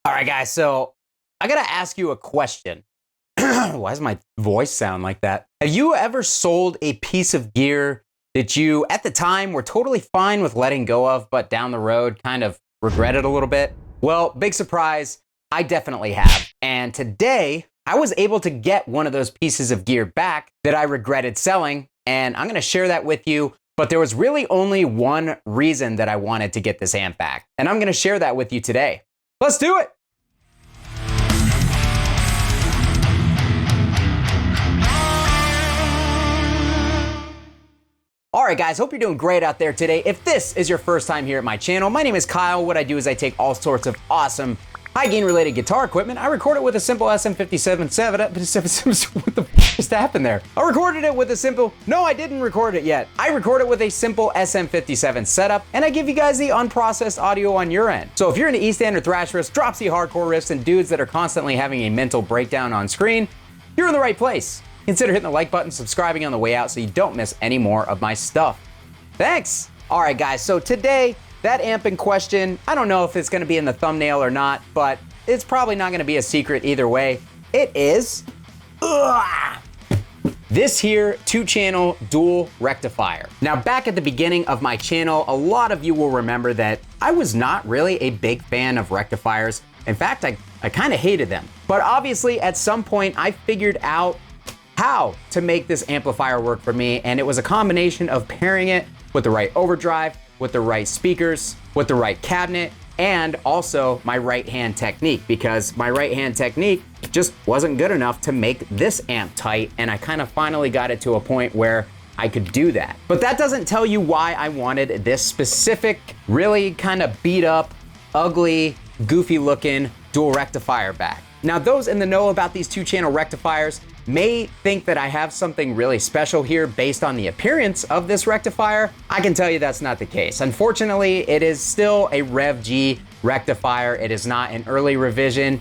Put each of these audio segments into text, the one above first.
All right, guys, so I gotta ask you a question. Why does my voice sound like that? Have you ever sold a piece of gear that you, at the time, were totally fine with letting go of, but down the road kind of regretted a little bit? Well, big surprise, I definitely have. And today, I was able to get one of those pieces of gear back that I regretted selling, and I'm gonna share that with you. But there was really only one reason that I wanted to get this amp back, and I'm gonna share that with you today. Let's do it! All right, guys, hope you're doing great out there today. If this is your first time here at my channel, my name is Kyle. What I do is I take all sorts of awesome high gain related guitar equipment. I record it with a simple SM57 setup. What the f just happened there? I recorded it with a simple, no, I didn't record it yet. I record it with a simple SM57 setup, and I give you guys the unprocessed audio on your end. So if you're into East End or thrash riffs, drop C hardcore riffs, and dudes that are constantly having a mental breakdown on screen, you're in the right place. Consider hitting the like button, subscribing on the way out so you don't miss any more of my stuff. Thanks. All right, guys, so today, that amp in question, I don't know if it's gonna be in the thumbnail or not, but it's probably not gonna be a secret either way. It is this here 2-channel dual rectifier. Now, back at the beginning of my channel, a lot of you will remember that I was not really a big fan of rectifiers. In fact, I kind of hated them. But obviously, at some point, I figured out how to make this amplifier work for me, and it was a combination of pairing it with the right overdrive, with the right speakers, with the right cabinet, and also my right hand technique, because my right hand technique just wasn't good enough to make this amp tight, and I kind of finally got it to a point where I could do that. But that doesn't tell you why I wanted this specific, really kind of beat up, ugly, goofy looking dual rectifier back. Now, those in the know about these 2-channel rectifiers may think that I have something really special here based on the appearance of this rectifier. I can tell you that's not the case. Unfortunately, it is still a Rev G rectifier. It is not an early revision,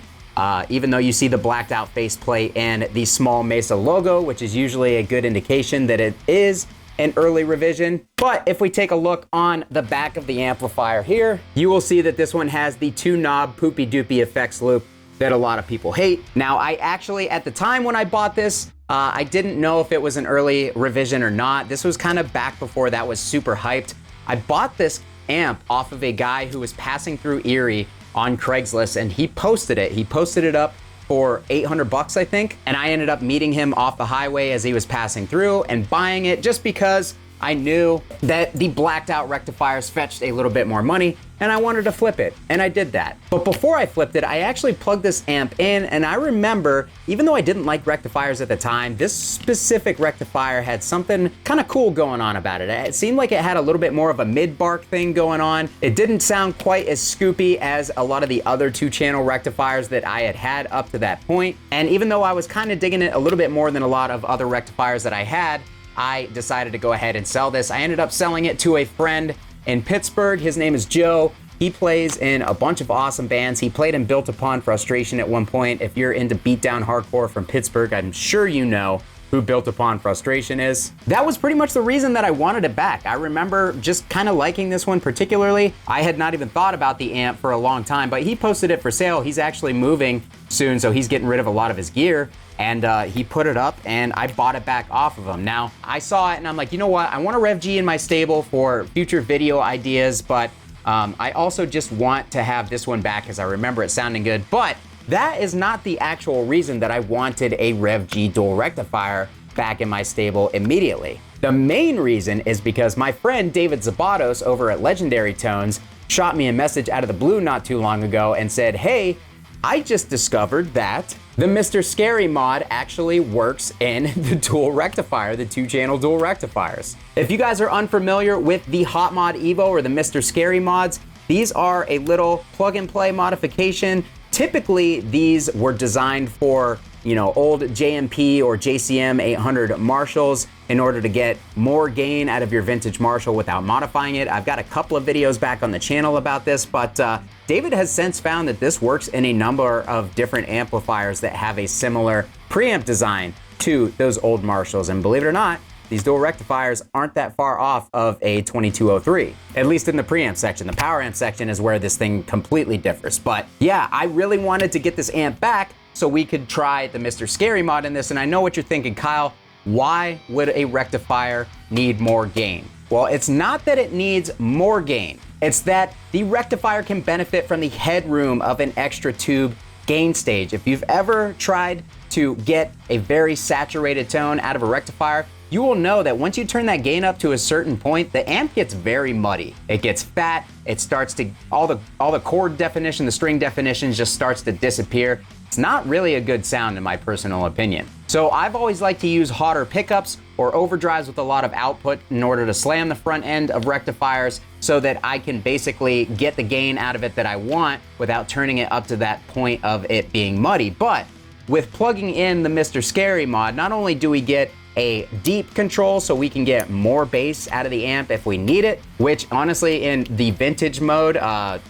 even though you see the blacked out faceplate and the small Mesa logo, which is usually a good indication that it is an early revision. But if we take a look on the back of the amplifier here, you will see that this one has the 2-knob poopy doopy effects loop that a lot of people hate. Now, I actually, at the time when I bought this, I didn't know if it was an early revision or not. This was kind of back before that was super hyped. I bought this amp off of a guy who was passing through Erie on Craigslist, and he posted it. He posted it up for 800 bucks, I think. And I ended up meeting him off the highway as he was passing through and buying it just because I knew that the blacked out rectifiers fetched a little bit more money, and I wanted to flip it, and I did that. But before I flipped it, I actually plugged this amp in, and I remember, even though I didn't like rectifiers at the time, this specific rectifier had something kind of cool going on about it. It seemed like it had a little bit more of a mid-bark thing going on. It didn't sound quite as scoopy as a lot of the other 2-channel rectifiers that I had had up to that point. And even though I was kind of digging it a little bit more than a lot of other rectifiers that I had, I decided to go ahead and sell this. I ended up selling it to a friend in Pittsburgh. His name is Joe. He plays in a bunch of awesome bands. He played in Built Upon Frustration at one point. If you're into beatdown hardcore from Pittsburgh, I'm sure you know who Built Upon Frustration is. That was pretty much the reason that I wanted it back. I remember just kind of liking this one particularly. I had not even thought about the amp for a long time, but he posted it for sale. He's actually moving soon, so he's getting rid of a lot of his gear. And he put it up, and I bought it back off of him. Now, I saw it, and I'm like, you know what? I want a Rev G in my stable for future video ideas, but I also just want to have this one back because I remember it sounding good. But that is not the actual reason that I wanted a Rev G dual rectifier back in my stable immediately. The main reason is because my friend David Zabatos over at Legendary Tones shot me a message out of the blue not too long ago and said, hey, I just discovered that the Mr. Scary mod actually works in the dual rectifier, the 2-channel dual rectifiers. If you guys are unfamiliar with the Hot Mod Evo or the Mr. Scary mods, these are a little plug and play modification. Typically, these were designed for, you know, old JMP or JCM 800 Marshalls in order to get more gain out of your vintage Marshall without modifying it. I've got a couple of videos back on the channel about this, but David has since found that this works in a number of different amplifiers that have a similar preamp design to those old Marshalls. And believe it or not, these dual rectifiers aren't that far off of a 2203, at least in the preamp section. The power amp section is where this thing completely differs. But yeah, I really wanted to get this amp back so we could try the Mr. Scary mod in this. And I know what you're thinking, Kyle, why would a rectifier need more gain? Well, it's not that it needs more gain. It's that the rectifier can benefit from the headroom of an extra tube gain stage. If you've ever tried to get a very saturated tone out of a rectifier, you will know that once you turn that gain up to a certain point, the amp gets very muddy. It gets fat, it starts to, all the chord definition, the string definition just starts to disappear. It's not really a good sound in my personal opinion. So I've always liked to use hotter pickups or overdrives with a lot of output in order to slam the front end of rectifiers so that I can basically get the gain out of it that I want without turning it up to that point of it being muddy. But with plugging in the Mr. Scary mod, not only do we get a deep control so we can get more bass out of the amp if we need it, which honestly in the vintage mode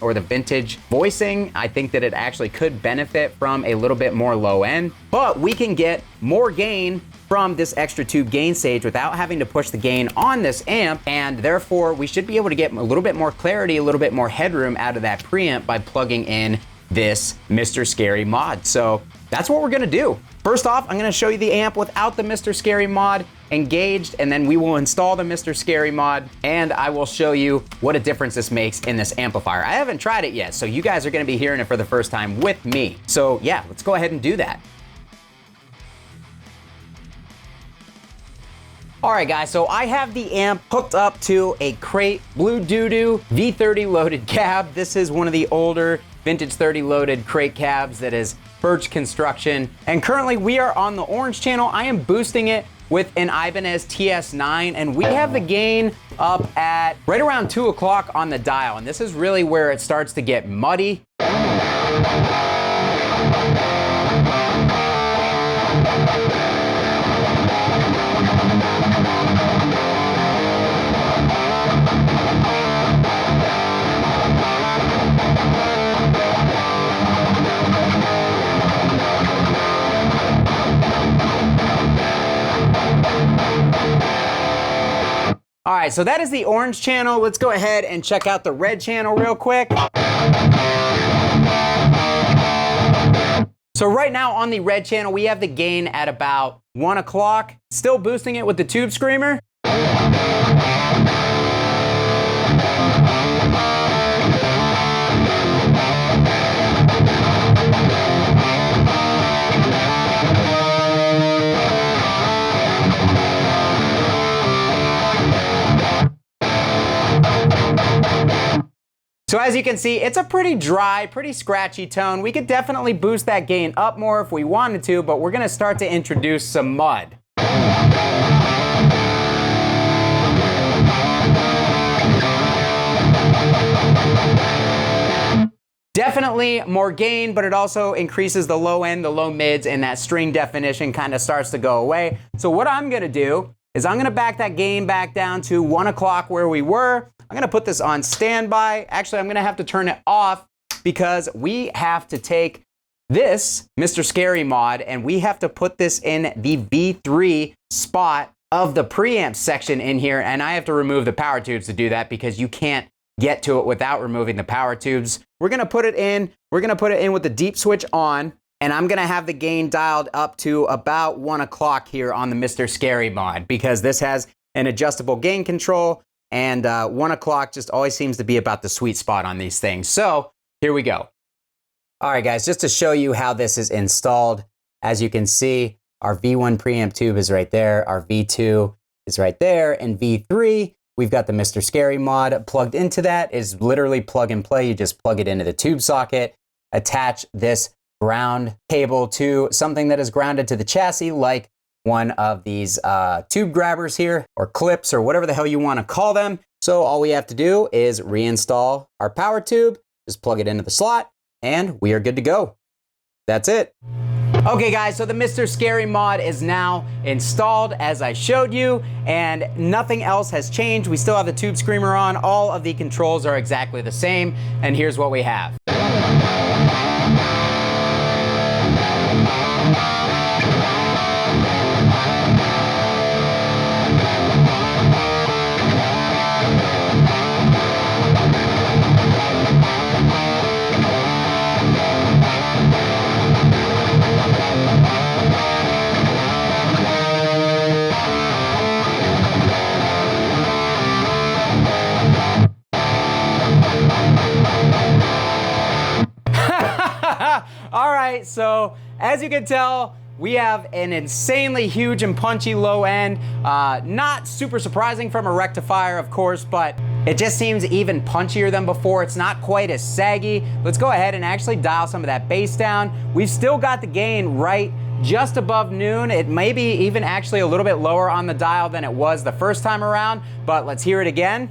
or the vintage voicing, I think that it actually could benefit from a little bit more low end, but we can get more gain from this extra tube gain stage without having to push the gain on this amp, and therefore we should be able to get a little bit more clarity, a little bit more headroom out of that preamp by plugging in this Mr. Scary mod. So that's what we're gonna do. First off, I'm gonna show you the amp without the Mr. Scary mod engaged, and then we will install the Mr. Scary mod, and I will show you what a difference this makes in this amplifier. I haven't tried it yet, so you guys are gonna be hearing it for the first time with me. So yeah, let's go ahead and do that. All right, guys, so I have the amp hooked up to a Crate Blue Doo-Doo V30 loaded cab. This is one of the older vintage 30 loaded Crate cabs that is Birch construction. And currently we are on the orange channel. I am boosting it with an Ibanez TS9, and we have the gain up at right around 2 o'clock on the dial. And this is really where it starts to get muddy. All right, so that is the orange channel. Let's go ahead and check out the red channel real quick. So right now on the red channel, we have the gain at about 1 o'clock. Still boosting it with the Tube Screamer. So as you can see, it's a pretty dry, pretty scratchy tone. We could definitely boost that gain up more if we wanted to, but we're gonna start to introduce some mud. Definitely more gain, but it also increases the low end, the low mids, and that string definition kind of starts to go away. So what I'm gonna do is I'm gonna back that gain back down to 1 o'clock where we were. I'm gonna put this on standby. Actually, I'm gonna have to turn it off because we have to take this Mr. Scary mod and we have to put this in the V3 spot of the preamp section in here, and I have to remove the power tubes to do that because you can't get to it without removing the power tubes. We're gonna put it in with the deep switch on, and I'm gonna have the gain dialed up to about 1 o'clock here on the Mr. Scary mod because this has an adjustable gain control, and 1 o'clock just always seems to be about the sweet spot on these things. So here we go. All right, guys, just to show you how this is installed, as you can see, our V1 preamp tube is right there, our V2 is right there, and V3, we've got the Mr. Scary mod plugged into that. Is literally plug and play. You just plug it into the tube socket, attach this ground cable to something that is grounded to the chassis, like one of these tube grabbers here, or clips, or whatever the hell you want to call them. So all we have to do is reinstall our power tube, just plug it into the slot, and we are good to go. That's it. Okay guys, so the Mr. Scary mod is now installed as I showed you, and nothing else has changed. We still have the Tube Screamer on. All of the controls are exactly the same, and here's what we have. All right, so as you can tell, we have an insanely huge and punchy low end. Not super surprising from a rectifier, of course, but it just seems even punchier than before. It's not quite as saggy. Let's go ahead and actually dial some of that bass down. We've still got the gain right just above noon. It may be even actually a little bit lower on the dial than it was the first time around, but let's hear it again.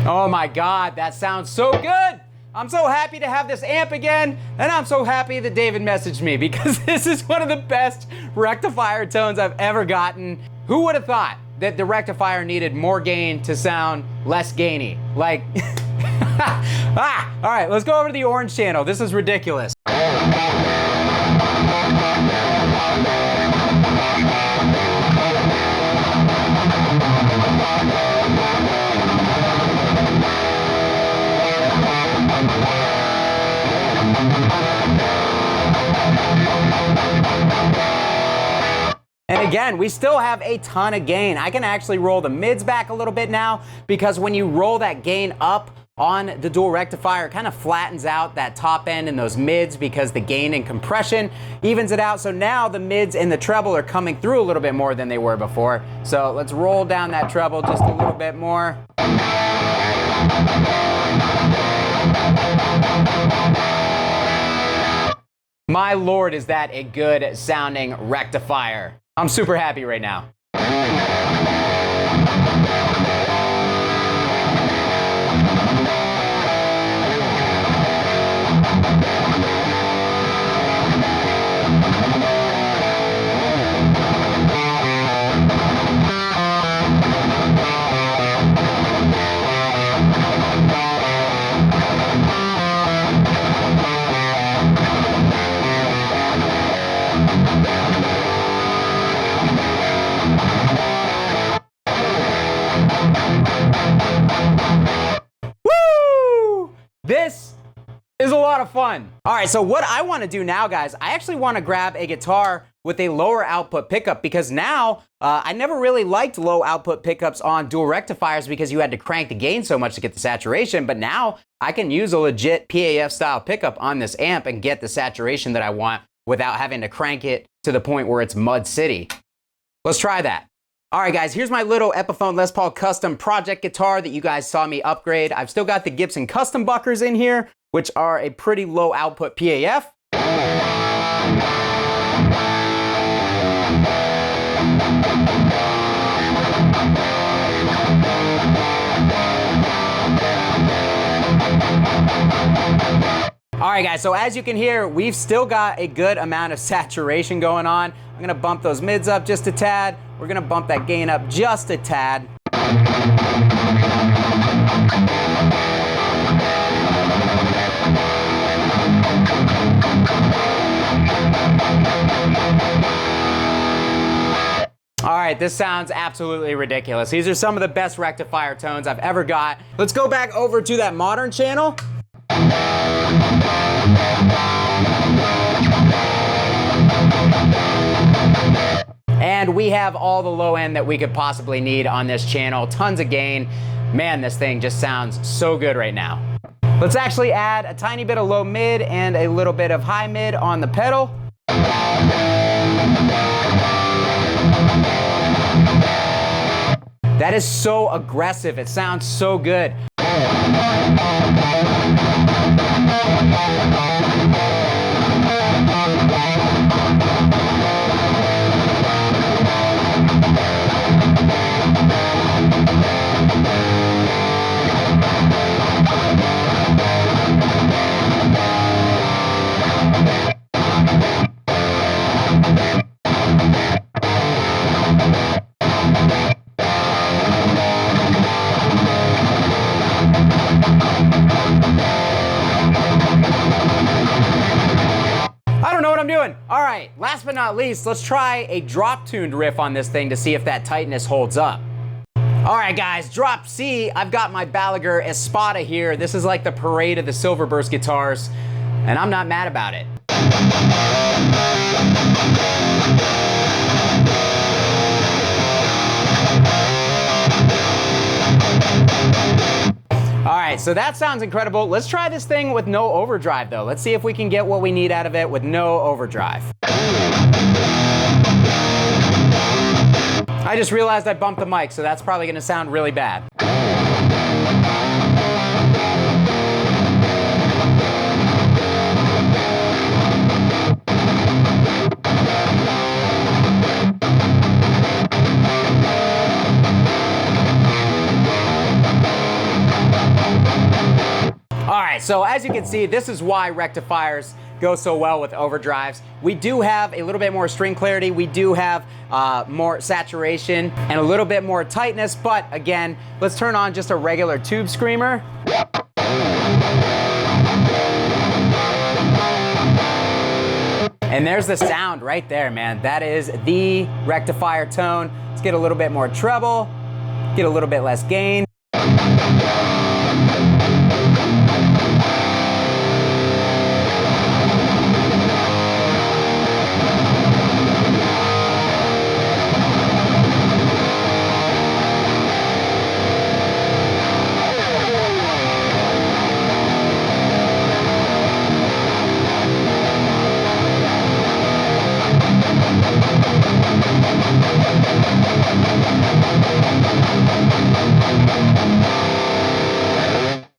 Oh my God, that sounds so good. I'm so happy to have this amp again, and I'm so happy that David messaged me because this is one of the best rectifier tones I've ever gotten. Who would have thought that the rectifier needed more gain to sound less gainy? Like, all right, let's go over to the orange channel. This is ridiculous. And again, we still have a ton of gain. I can actually roll the mids back a little bit now because when you roll that gain up on the dual rectifier, it kind of flattens out that top end and those mids because the gain and compression evens it out. So now the mids and the treble are coming through a little bit more than they were before. So let's roll down that treble just a little bit more. My Lord, is that a good sounding rectifier. I'm super happy right now. This is a lot of fun. All right, so what I want to do now, guys, I actually want to grab a guitar with a lower output pickup because now I never really liked low output pickups on dual rectifiers because you had to crank the gain so much to get the saturation, but now I can use a legit PAF style pickup on this amp and get the saturation that I want without having to crank it to the point where it's Mud City. Let's try that. All right, guys, here's my little Epiphone Les Paul custom project guitar that you guys saw me upgrade. I've still got the Gibson custom buckers in here, which are a pretty low output PAF. All right, guys, so as you can hear, we've still got a good amount of saturation going on. I'm gonna bump those mids up just a tad. We're gonna bump that gain up just a tad. All right, this sounds absolutely ridiculous. These are some of the best rectifier tones I've ever got. Let's go back over to that modern channel. And we have all the low end that we could possibly need on this channel. Tons of gain. Man, this thing just sounds so good right now. Let's actually add a tiny bit of low mid and a little bit of high mid on the pedal. That is so aggressive. It sounds so good. All right, last but not least, let's try a drop-tuned riff on this thing to see if that tightness holds up. All right, guys, drop C. I've got my Balaguer Espada here. This is like the parade of the Silverburst guitars, and I'm not mad about it. All right, so that sounds incredible. Let's try this thing with no overdrive, though. Let's see if we can get what we need out of it with no overdrive. I just realized I bumped the mic, so that's probably gonna sound really bad. All right, so as you can see, this is why rectifiers go so well with overdrives. We do have a little bit more string clarity, we do have more saturation and a little bit more tightness, but again, let's turn on just a regular tube screamer. And there's the sound right there, man. That is the rectifier tone. Let's get a little bit more treble, get a little bit less gain.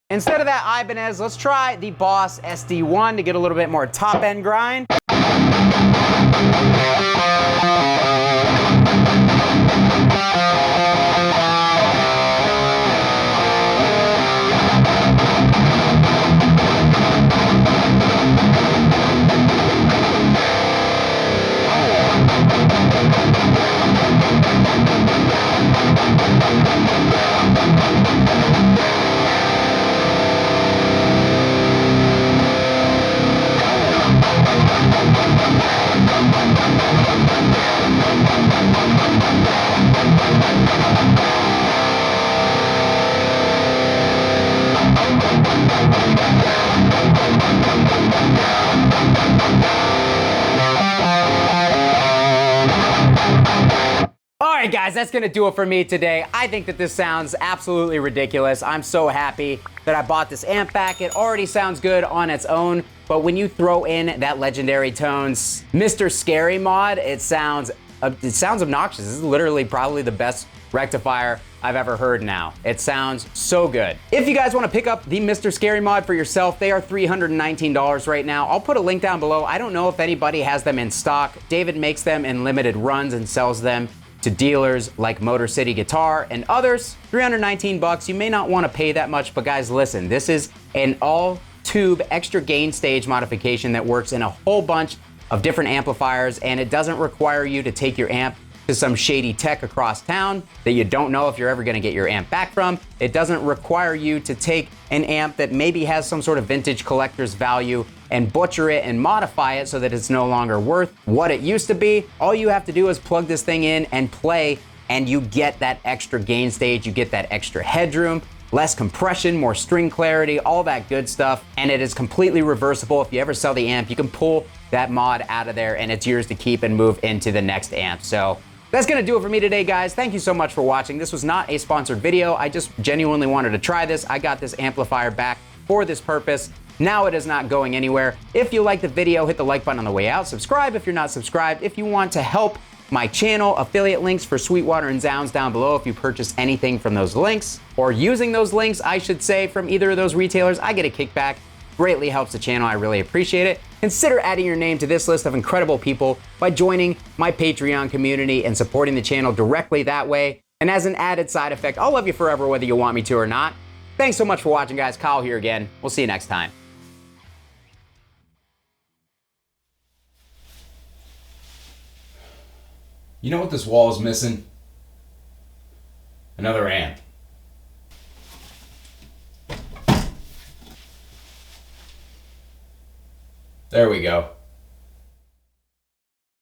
Instead of that Ibanez, let's try the Boss SD1 to get a little bit more top end grind. Alright guys, that's gonna do it for me today. I think that this sounds absolutely ridiculous. I'm so happy that I bought this amp back. It already sounds good on its own, but when you throw in that Legendary Tones Mr. Scary mod, it sounds obnoxious. This is literally probably the best rectifier I've ever heard now. It sounds so good. If you guys want to pick up the Mr. Scary mod for yourself, they are $319 right now. I'll put a link down below. I don't know if anybody has them in stock. David makes them in limited runs and sells them to dealers like Motor City Guitar and others. 319 bucks. You may not want to pay that much, but guys, listen, this is an all tube extra gain stage modification that works in a whole bunch of different amplifiers, and it doesn't require you to take your amp to some shady tech across town that you don't know if you're ever gonna get your amp back from. It doesn't require you to take an amp that maybe has some sort of vintage collector's value and butcher it and modify it so that it's no longer worth what it used to be. All you have to do is plug this thing in and play, and you get that extra gain stage, you get that extra headroom, less compression, more string clarity, all that good stuff. And it is completely reversible. If you ever sell the amp, you can pull that mod out of there and it's yours to keep and move into the next amp. So that's gonna do it for me today, guys. Thank you so much for watching. This was not a sponsored video. I just genuinely wanted to try this. I got this amplifier back for this purpose. Now it is not going anywhere. If you liked the video, hit the like button on the way out. Subscribe if you're not subscribed. If you want to help my channel, affiliate links for Sweetwater and Zounds down below if you purchase anything from those links, or using those links, I should say, from either of those retailers, I get a kickback. Greatly helps the channel. I really appreciate it. Consider adding your name to this list of incredible people by joining my Patreon community and supporting the channel directly that way. And as an added side effect, I'll love you forever whether you want me to or not. Thanks so much for watching, guys. Kyle here again. We'll see you next time. You know what this wall is missing? Another amp. There we go.